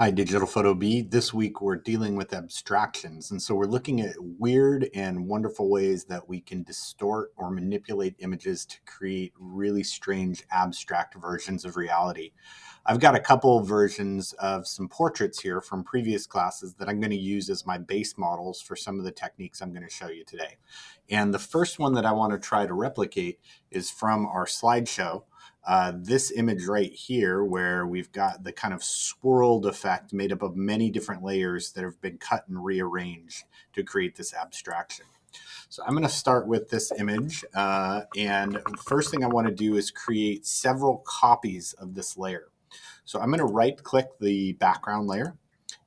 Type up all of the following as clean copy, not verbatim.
Hi, Digital Photo Bee. This week we're dealing with abstractions. And so we're looking at weird and wonderful ways that we can distort or manipulate images to create really strange abstract versions of reality. I've got a couple of versions of some portraits here from previous classes that I'm going to use as my base models for some of the techniques I'm going to show you today. And the first one that I want to try to replicate is from our slideshow. This image right here, where we've got the kind of swirled effect made up of many different layers that have been cut and rearranged to create this abstraction. So I'm going to start with this image. And the first thing I want to do is create several copies of this layer. So I'm going to right click the background layer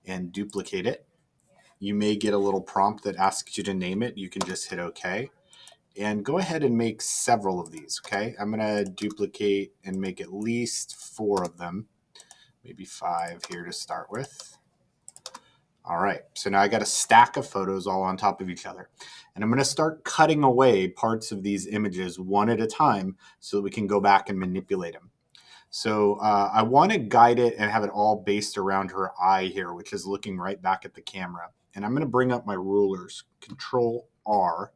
and duplicate it. You may get a little prompt that asks you to name it. You can just hit OK. And go ahead and make several of these, okay? I'm gonna duplicate and make at least 4 of them, maybe 5 here to start with. All right, so now I got a stack of photos all on top of each other. And I'm gonna start cutting away parts of these images one at a time so that we can go back and manipulate them. So I wanna guide it and have it all based around her eye here, which is looking right back at the camera. And I'm gonna bring up my rulers, Control R,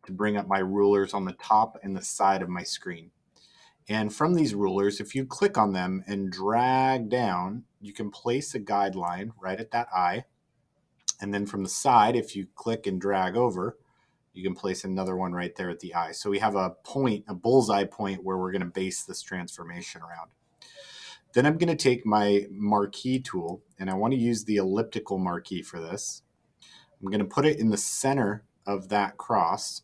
to bring up my rulers on the top and the side of my screen. And from these rulers, if you click on them and drag down, you can place a guideline right at that eye. And then from the side, if you click and drag over, you can place another one right there at the eye. So we have a point, a bullseye point where we're going to base this transformation around. Then I'm going to take my marquee tool, and I want to use the elliptical marquee for this. I'm going to put it in the center of that cross.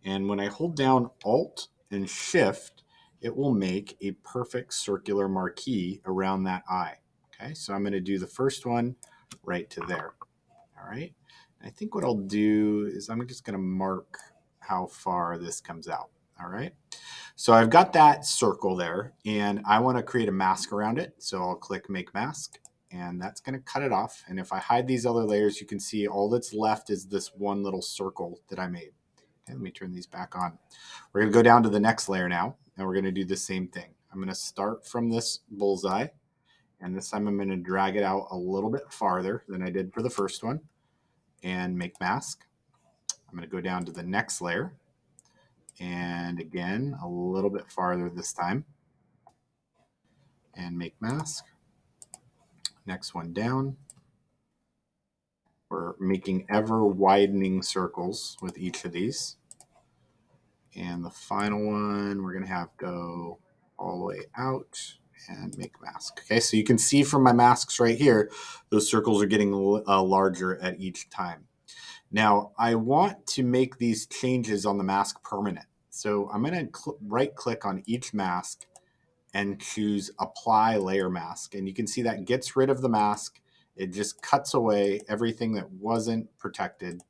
And when I hold down Alt and Shift, it will make a perfect circular marquee around that eye. Okay, so I'm going to do the first one right to there. All right, I think what I'll do is I'm just going to mark how far this comes out. All right, so I've got that circle there, and I want to create a mask around it. So I'll click Make Mask, and that's going to cut it off. And if I hide these other layers, you can see all that's left is this one little circle that I made. Okay, let me turn these back on. We're going to go down to the next layer now, and we're going to do the same thing. I'm going to start from this bullseye, and this time I'm going to drag it out a little bit farther than I did for the first one, and make mask. I'm going to go down to the next layer, and again, a little bit farther this time, and make mask. Next one down. We're making ever widening circles with each of these. And the final one, we're going to have go all the way out and make mask. Okay, so you can see from my masks right here, those circles are getting larger at each time. Now, I want to make these changes on the mask permanent. So I'm going to right click on each mask and choose Apply Layer Mask. And you can see that gets rid of the mask. It just cuts away everything that wasn't protected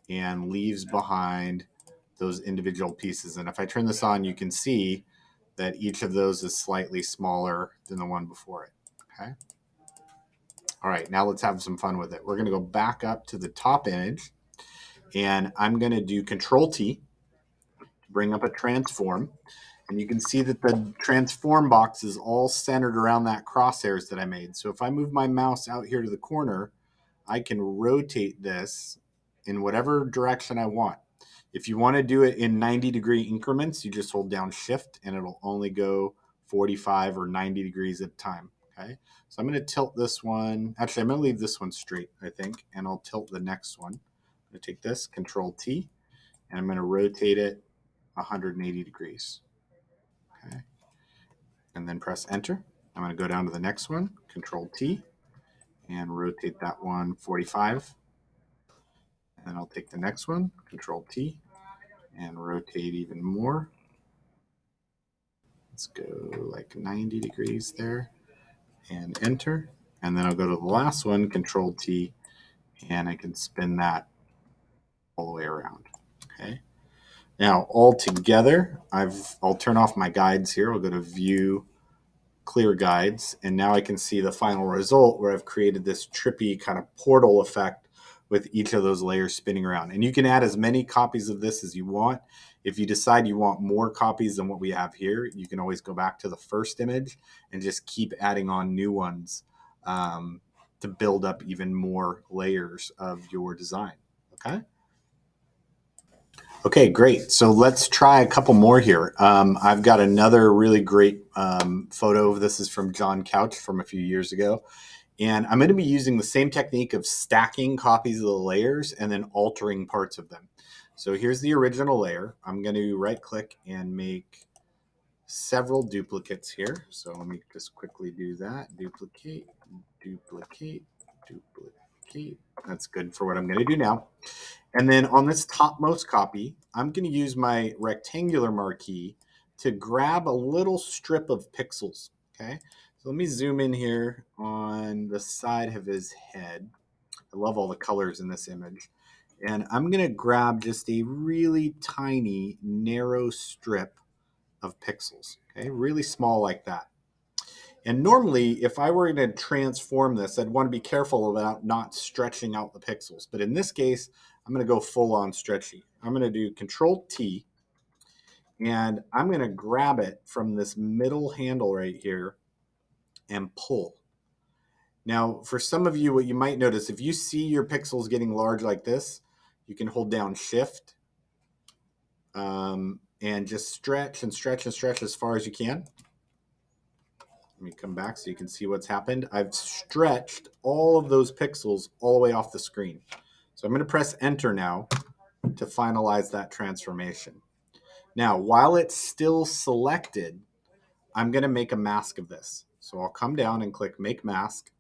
and leaves behind those individual pieces. And if I turn this on, you can see that each of those is slightly smaller than the one before it. Okay. All right, now let's have some fun with it. We're going to go back up to the top image, and I'm going to do Control T to bring up a transform. And you can see that the transform box is all centered around that crosshairs that I made. So if I move my mouse out here to the corner, I can rotate this in whatever direction I want. If you want to do it in 90-degree increments, you just hold down Shift and it'll only go 45 or 90 degrees at a time. Okay, so I'm going to tilt this one. Actually, I'm going to leave this one straight, I think, and I'll tilt the next one. I'm going to take this, Control T, and I'm going to rotate it 180 degrees. Okay, and then press Enter. I'm going to go down to the next one, Control T, and rotate that one 45. And I'll take the next one, Control T, and rotate even more. Let's go like 90 degrees there and Enter. And then I'll go to the last one, Control T, and I can spin that all the way around. Okay. Now all together, I'll turn off my guides here. I'll go to View, Clear Guides, and now I can see the final result where I've created this trippy kind of portal effect with each of those layers spinning around. And you can add as many copies of this as you want. If you decide you want more copies than what we have here, you can always go back to the first image and just keep adding on new ones to build up even more layers of your design. Okay. Okay, great. So let's try a couple more here. I've got another really great photo. This is from John Couch from a few years ago. And I'm going to be using the same technique of stacking copies of the layers and then altering parts of them. So here's the original layer. I'm going to right click and make several duplicates here. So let me just quickly do that. Duplicate, duplicate, duplicate. That's good for what I'm going to do now. And then on this topmost copy, I'm going to use my rectangular marquee to grab a little strip of pixels. Okay. So let me zoom in here on the side of his head. I love all the colors in this image. And I'm going to grab just a really tiny, narrow strip of pixels. Okay. Really small like that. And normally, if I were to transform this, I'd want to be careful about not stretching out the pixels. But in this case, I'm going to go full on stretchy. I'm going to do Control T, and I'm going to grab it from this middle handle right here and pull. Now, for some of you, what you might notice, if you see your pixels getting large like this, you can hold down Shift and just stretch and stretch and stretch as far as you can. Let me come back so you can see what's happened. I've stretched all of those pixels all the way off the screen. So I'm going to press enter now to finalize that transformation. Now, while it's still selected, I'm going to make a mask of this. So I'll come down and click make mask.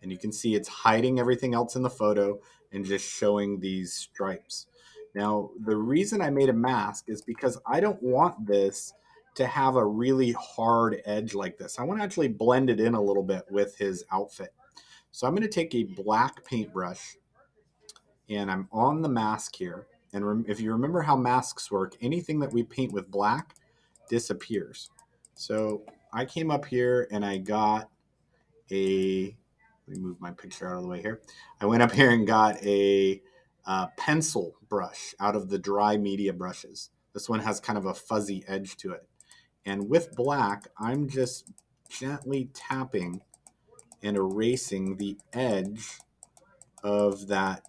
And you can see it's hiding everything else in the photo and just showing these stripes. Now, the reason I made a mask is because I don't want this to have a really hard edge like this. I want to actually blend it in a little bit with his outfit. So I'm going to take a black paintbrush and I'm on the mask here. And if you remember how masks work, anything that we paint with black disappears. So I came up here and I got let me move my picture out of the way here. I went up here and got a pencil brush out of the dry media brushes. This one has kind of a fuzzy edge to it. And with black, I'm just gently tapping and erasing the edge of that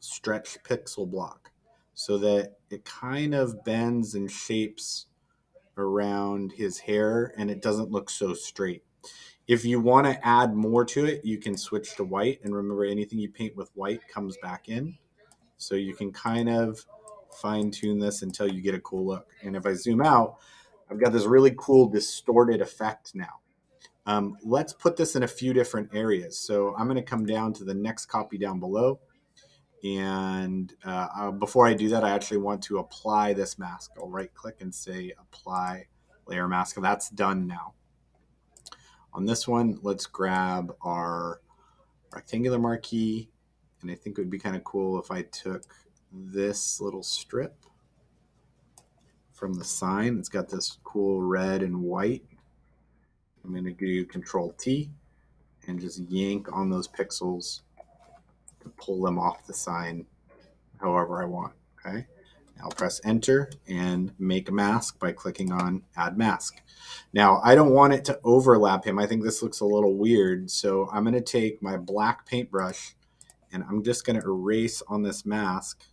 stretched pixel block so that it kind of bends and shapes around his hair and it doesn't look so straight. If you want to add more to it, you can switch to white. And remember, anything you paint with white comes back in. So you can kind of fine tune this until you get a cool look. And if I zoom out, I've got this really cool distorted effect now. Let's put this in a few different areas. So I'm going to come down to the next copy down below. And before I do that, I actually want to apply this mask. I'll right click and say apply layer mask. That's done now. On this one, let's grab our rectangular marquee. And I think it would be kind of cool if I took this little strip from the sign. It's got this cool red and white. I'm going to do Control T and just yank on those pixels to pull them off the sign however I want. Okay. Now I'll press enter and make a mask by clicking on add mask. Now I don't want it to overlap him. I think this looks a little weird. So I'm going to take my black paintbrush and I'm just going to erase on this mask.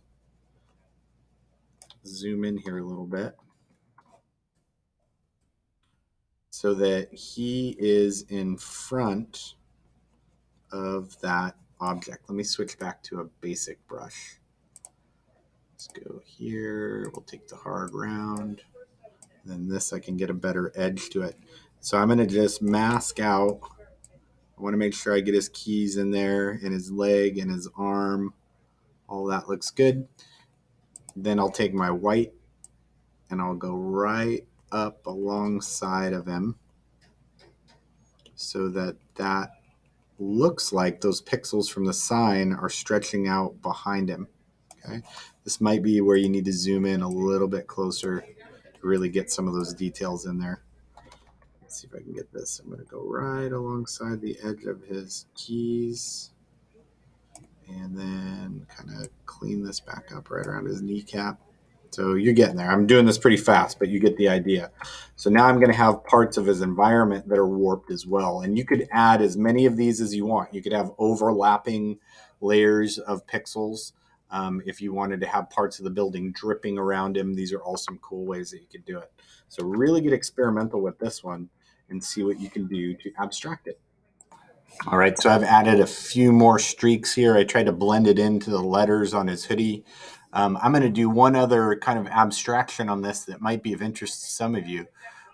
Zoom in here a little bit so that he is in front of that object. Let me switch back to a basic brush. Let's go here. We'll take the hard round. Then this, I can get a better edge to it. So I'm going to just mask out. I want to make sure I get his keys in there and his leg and his arm. All that looks good. Then I'll take my white and I'll go right up alongside of him so that that looks like those pixels from the sign are stretching out behind him. Okay. This might be where you need to zoom in a little bit closer to really get some of those details in there. Let's see if I can get this. I'm going to go right alongside the edge of his keys and then kind of clean this back up right around his kneecap. So you're getting there. I'm doing this pretty fast, but you get the idea. So now I'm going to have parts of his environment that are warped as well. And you could add as many of these as you want. You could have overlapping layers of pixels. If you wanted to have parts of the building dripping around him, these are all some cool ways that you could do it. So really get experimental with this one and see what you can do to abstract it. All right, so I've added a few more streaks here. I tried to blend it into the letters on his hoodie. I'm going to do one other kind of abstraction on this that might be of interest to some of you.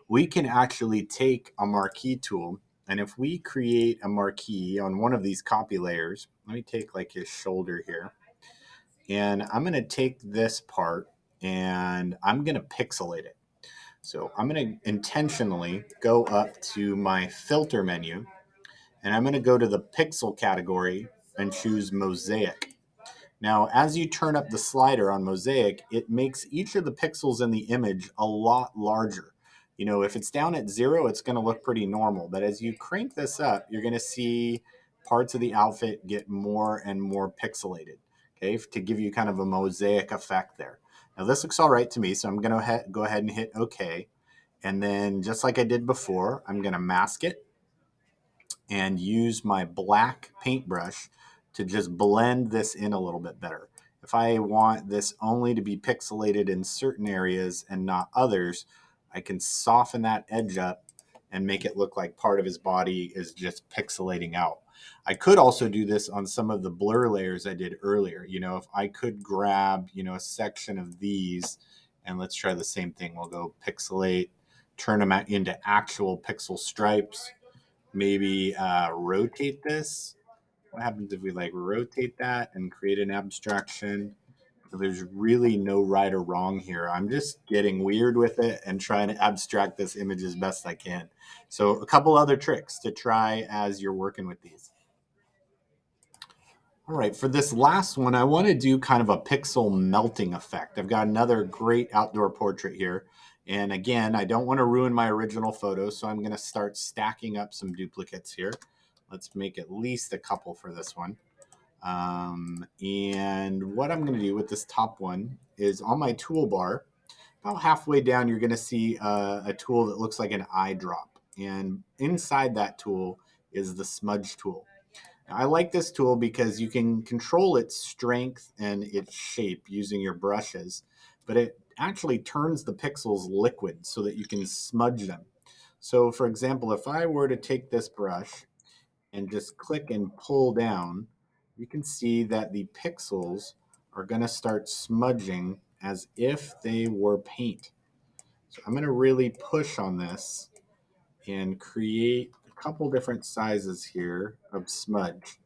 We can actually take a marquee tool, and if we create a marquee on one of these copy layers, let me take like his shoulder here, and I'm going to take this part and I'm going to pixelate it. So I'm going to intentionally go up to my filter menu, and I'm going to go to the pixel category and choose mosaic. Now, as you turn up the slider on mosaic, it makes each of the pixels in the image a lot larger. You know, if it's down at 0, it's going to look pretty normal. But as you crank this up, you're going to see parts of the outfit get more and more pixelated, okay, to give you kind of a mosaic effect there. Now, this looks all right to me, so I'm going to go ahead and hit OK. And then just like I did before, I'm going to mask it and use my black paintbrush to just blend this in a little bit better. If I want this only to be pixelated in certain areas and not others, I can soften that edge up and make it look like part of his body is just pixelating out. I could also do this on some of the blur layers I did earlier. You know, if I could grab, you know, a section of these, and let's try the same thing. We'll go pixelate, turn them into actual pixel stripes, maybe rotate this. What happens if we like rotate that and create an abstraction? So there's really no right or wrong here. I'm just getting weird with it and trying to abstract this image as best I can. So a couple other tricks to try as you're working with these. All right, for this last one, I want to do kind of a pixel melting effect. I've got another great outdoor portrait here. And again, I don't want to ruin my original photo, so I'm going to start stacking up some duplicates here. Let's make at least a couple for this one. And what I'm going to do with this top one is on my toolbar, about halfway down, you're going to see a tool that looks like an eye drop. And inside that tool is the smudge tool. I like this tool because you can control its strength and its shape using your brushes, but it actually turns the pixels liquid so that you can smudge them. So for example, if I were to take this brush and just click and pull down, you can see that the pixels are going to start smudging as if they were paint. So I'm going to really push on this and create a couple different sizes here of smudge.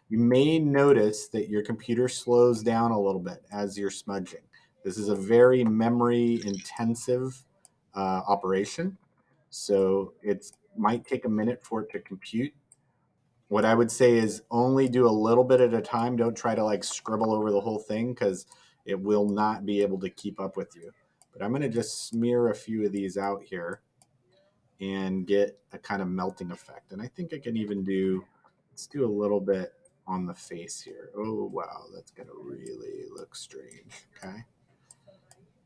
You may notice that your computer slows down a little bit as you're smudging. This is a very memory intensive operation, so it might take a minute for it to compute. What I would say is only do a little bit at a time. Don't try to like scribble over the whole thing because it will not be able to keep up with you. But I'm going to just smear a few of these out here and get a kind of melting effect. And I think I can even do, let's do a little bit on the face here. Oh, wow, that's going to really look strange. Okay.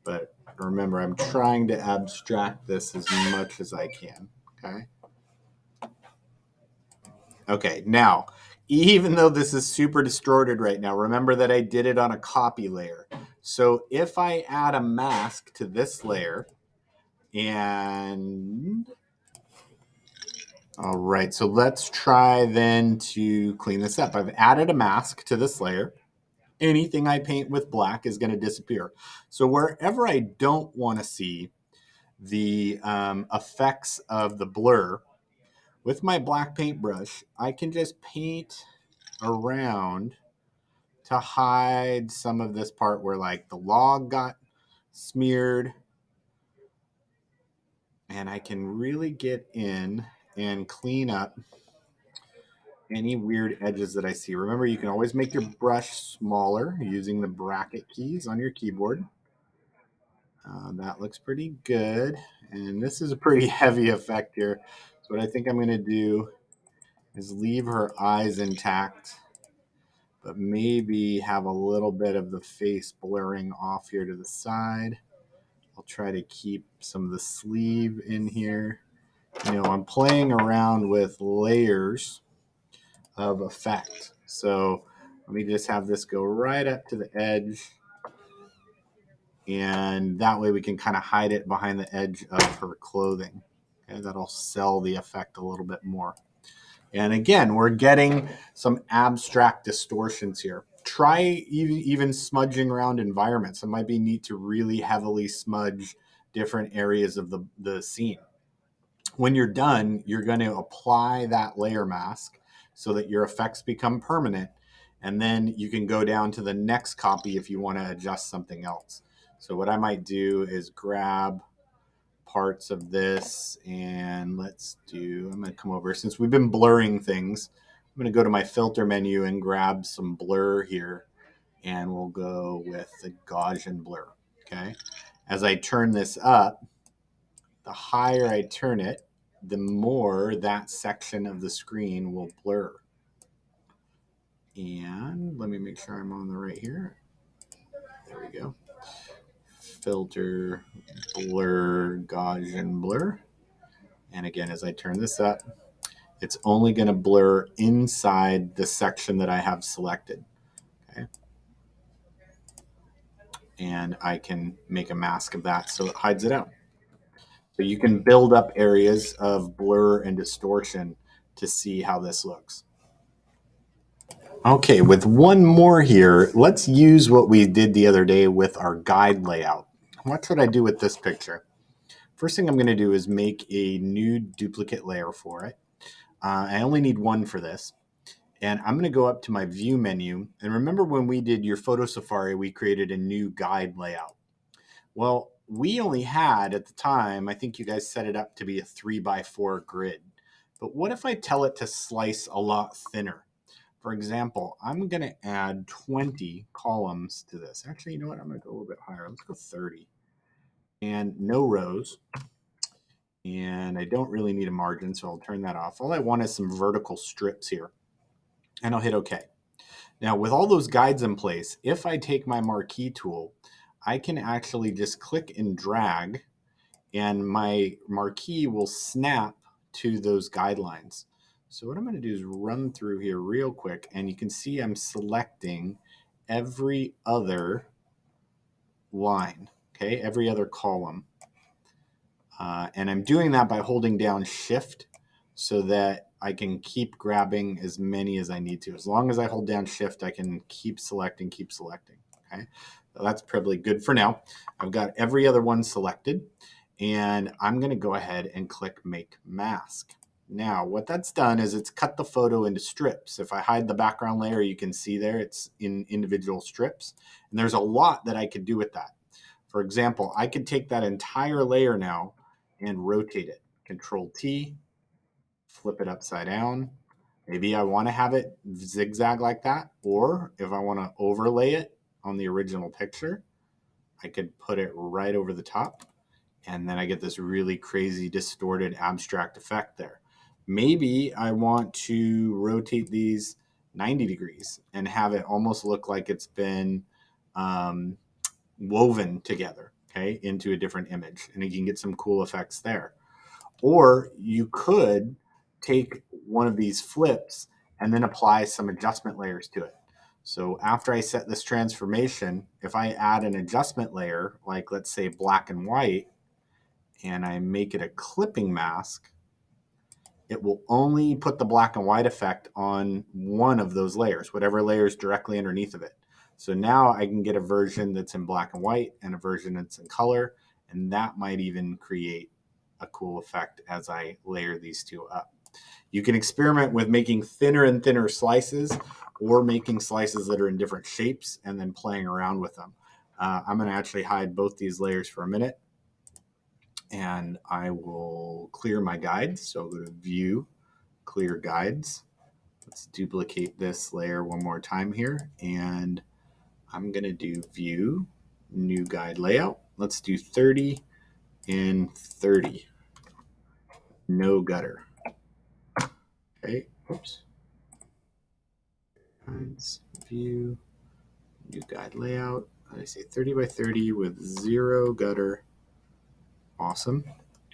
But remember, I'm trying to abstract this as much as I can. Okay. Okay. Now, even though this is super distorted right now, remember that I did it on a copy layer. So if I add a mask to this layer and all right, so let's try then to clean this up. I've added a mask to this layer. Anything I paint with black is going to disappear. So wherever I don't want to see the effects of the blur, with my black paintbrush, I can just paint around to hide some of this part where like the log got smeared. And I can really get in and clean up any weird edges that I see. Remember, you can always make your brush smaller using the bracket keys on your keyboard. That looks pretty good. And this is a pretty heavy effect here. So what I think I'm going to do is leave her eyes intact but maybe have a little bit of the face blurring off here to the side. I'll try to keep some of the sleeve in here. I'm playing around with layers of effect. So let me just have this go right up to the edge. And that way we can kind of hide it behind the edge of her clothing. Okay, that'll sell the effect a little bit more. And again, we're getting some abstract distortions here. Try even smudging around environments. It might be neat to really heavily smudge different areas of the scene. When you're done, you're going to apply that layer mask so that your effects become permanent. And then you can go down to the next copy if you want to adjust something else. So what I might do is grab parts of this and I'm going to come over. Since we've been blurring things, I'm going to go to my filter menu and grab some blur here. And we'll go with the Gaussian blur. Okay. As I turn this up, the higher I turn it, the more that section of the screen will blur. And let me make sure I'm on the right here. There we go. Filter, blur, Gaussian blur. And again, as I turn this up, it's only going to blur inside the section that I have selected. Okay. And I can make a mask of that so it hides it out. So you can build up areas of blur and distortion to see how this looks. Okay, with one more here, let's use what we did the other day with our guide layout. What should I do with this picture? First thing I'm going to do is make a new duplicate layer for it. I only need one for this. And I'm going to go up to my view menu. And remember when we did your photo safari, we created a new guide layout. Well, we only had at the time, I think you guys set it up to be a 3x4 grid. But what if I tell it to slice a lot thinner? For example, I'm going to add 20 columns to this. Actually, you know what? I'm going to go a little bit higher. Let's go 30. And no rows. And I don't really need a margin, so I'll turn that off. All I want is some vertical strips here. And I'll hit OK. Now, with all those guides in place, if I take my marquee tool, I can actually just click and drag, and my marquee will snap to those guidelines. So what I'm going to do is run through here real quick, and you can see I'm selecting every other line, okay, every other column. And I'm doing that by holding down Shift so that I can keep grabbing as many as I need to. As long as I hold down Shift, I can keep selecting, okay? So that's probably good for now. I've got every other one selected, and I'm going to go ahead and click Make Mask. Now, what that's done is it's cut the photo into strips. If I hide the background layer, you can see there it's in individual strips. And there's a lot that I could do with that. For example, I could take that entire layer now and rotate it. Control T, flip it upside down. Maybe I want to have it zigzag like that, or if I want to overlay it on the original picture, I could put it right over the top, and then I get this really crazy distorted abstract effect there. Maybe I want to rotate these 90 degrees and have it almost look like it's been woven together, okay, into a different image, and you can get some cool effects there. Or you could take one of these flips and then apply some adjustment layers to it. So after I set this transformation, if I add an adjustment layer, like let's say black and white, and I make it a clipping mask, it will only put the black and white effect on one of those layers, whatever layer is directly underneath of it. So now I can get a version that's in black and white and a version that's in color, and that might even create a cool effect as I layer these two up. You can experiment with making thinner and thinner slices, or making slices that are in different shapes and then playing around with them. I'm going to actually hide both these layers for a minute, and I will clear my guides. So I'll go to View, Clear Guides. Let's duplicate this layer one more time here, and I'm going to do View, New Guide Layout. Let's do 30 and 30. No gutter. Okay, oops. guidelines. View, new guide layout. I say 30 by 30 with 0 gutter. Awesome.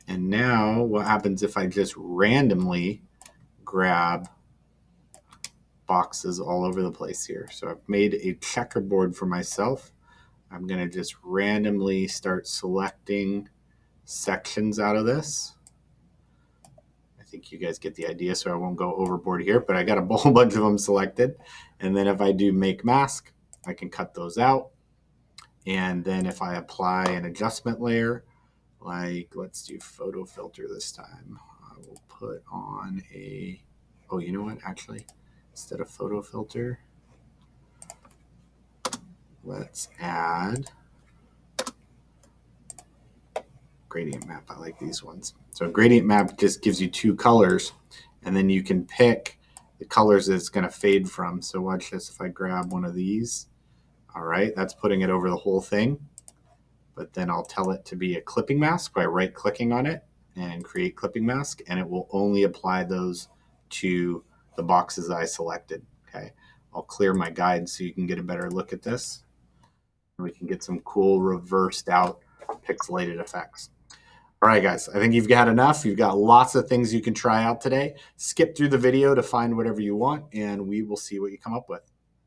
And now what happens if I just randomly grab boxes all over the place here? So I've made a checkerboard for myself. I'm going to just randomly start selecting sections out of this. I think you guys get the idea, so I won't go overboard here, but I got a whole bunch of them selected. And then if I do make mask, I can cut those out. And then if I apply an adjustment layer, like let's do photo filter this time, I will put on a, oh, you know what, actually, instead of photo filter, let's add gradient map. I like these ones. So gradient map just gives you two colors, and then you can pick the colors that it's going to fade from. So watch this. If I grab one of these, all right, that's putting it over the whole thing. But then I'll tell it to be a clipping mask by right-clicking on it and create clipping mask, and it will only apply those to the boxes I selected. Okay, I'll clear my guide so you can get a better look at this. We can get some cool reversed out pixelated effects. All right, guys, I think you've got enough. You've got lots of things you can try out today. Skip through the video to find whatever you want, and we will see what you come up with.